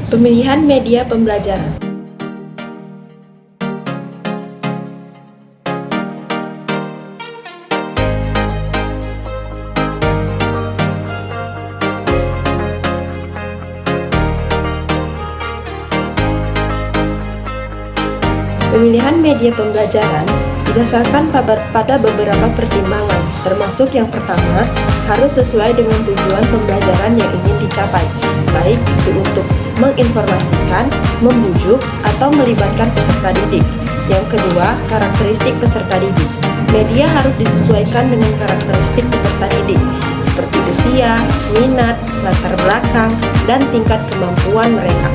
Pemilihan media pembelajaran. Pemilihan media pembelajaran didasarkan pada beberapa pertimbangan, termasuk yang pertama, harus sesuai dengan tujuan pembelajaran yang ingin dicapai, baik itu untuk menginformasikan, membujuk, atau melibatkan peserta didik. Yang kedua, karakteristik peserta didik. Media harus disesuaikan dengan karakteristik peserta didik, seperti usia, minat, latar belakang, dan tingkat kemampuan mereka.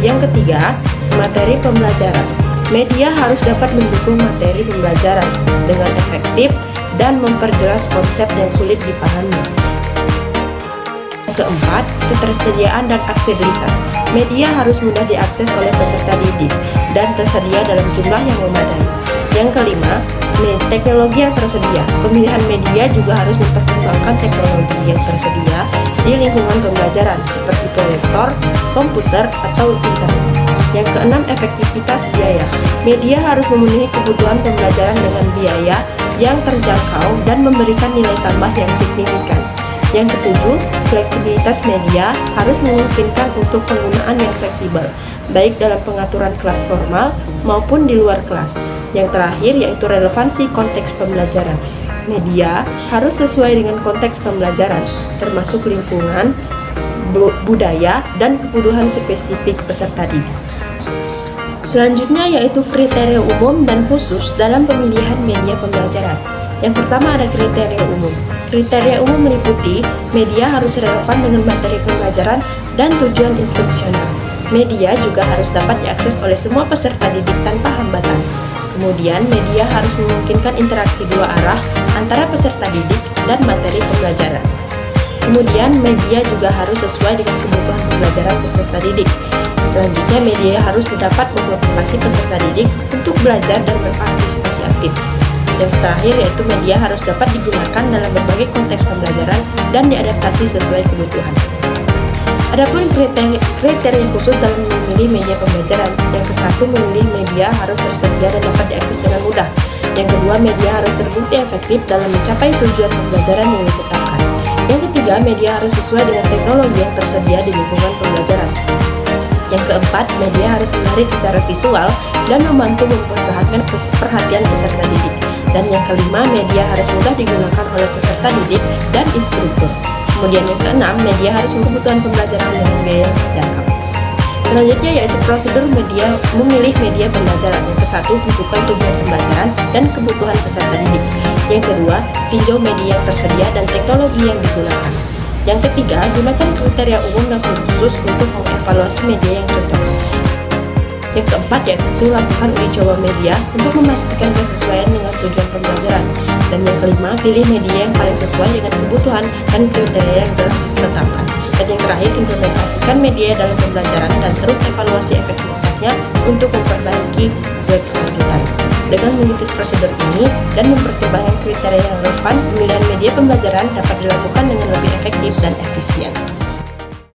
Yang ketiga, materi pembelajaran. Media harus dapat mendukung materi pembelajaran dengan efektif dan memperjelas konsep yang sulit dipahami. Yang keempat, ketersediaan dan aksesibilitas. Media harus mudah diakses oleh peserta didik dan tersedia dalam jumlah yang memadai. Yang kelima, teknologi yang tersedia. Pemilihan media juga harus mempertimbangkan teknologi yang tersedia di lingkungan pembelajaran seperti proyektor, komputer, atau internet. Yang keenam, efektivitas biaya. Media harus memenuhi kebutuhan pembelajaran dengan biaya yang terjangkau dan memberikan nilai tambah yang signifikan. Yang ketujuh, fleksibilitas media harus memungkinkan untuk penggunaan yang fleksibel, baik dalam pengaturan kelas formal maupun di luar kelas. Yang terakhir yaitu relevansi konteks pembelajaran. Media harus sesuai dengan konteks pembelajaran, termasuk lingkungan, budaya, dan kebutuhan spesifik peserta didik. Selanjutnya yaitu kriteria umum dan khusus dalam pemilihan media pembelajaran. Yang pertama ada kriteria umum. Kriteria umum meliputi media harus relevan dengan materi pembelajaran dan tujuan instruksional. Media juga harus dapat diakses oleh semua peserta didik tanpa hambatan. Kemudian media harus memungkinkan interaksi dua arah antara peserta didik dan materi pembelajaran. Kemudian media juga harus sesuai dengan kebutuhan pembelajaran peserta didik. Selanjutnya, media harus dapat memotivasi peserta didik untuk belajar dan berpartisipasi aktif. Yang terakhir yaitu media harus dapat digunakan dalam berbagai konteks pembelajaran dan diadaptasi sesuai kebutuhan. Adapun kriteria khusus dalam memilih media pembelajaran. Yang ke-1, memilih media harus tersedia dan dapat diakses dengan mudah. Yang kedua, media harus terbukti efektif dalam mencapai tujuan pembelajaran yang ditetapkan. Yang ketiga, media harus sesuai dengan teknologi yang tersedia di lingkungan pembelajaran. Yang keempat, media harus menarik secara visual dan membantu mempertahankan perhatian peserta didik. Dan yang kelima, media harus mudah digunakan oleh peserta didik dan instruktur. Kemudian yang keenam, media harus berkebutuhan pembelajaran dengan biaya yang terjangkau. Selanjutnya yaitu prosedur memilih media pembelajaran. Yang ke-1, tentukan tujuan pembelajaran dan kebutuhan peserta didik. Yang kedua, tinjau media yang tersedia dan teknologi yang digunakan. Yang ketiga, gunakan kriteria umum dan khusus untuk mengevaluasi media yang cocok. Yang keempat yaitu lakukan uji coba media untuk memastikan kesesuaian dengan tujuan pembelajaran. Dan yang kelima, pilih media yang paling sesuai dengan kebutuhan dan kriteria yang telah ditetapkan. Dan yang terakhir, implementasikan media dalam pembelajaran dan terus evaluasi efektivitasnya untuk memperbaiki berkelanjutan. Dengan mengikuti prosedur ini dan mempertimbangkan kriteria yang relevan, pemilihan media pembelajaran dapat dilakukan dengan lebih efektif dan efisien.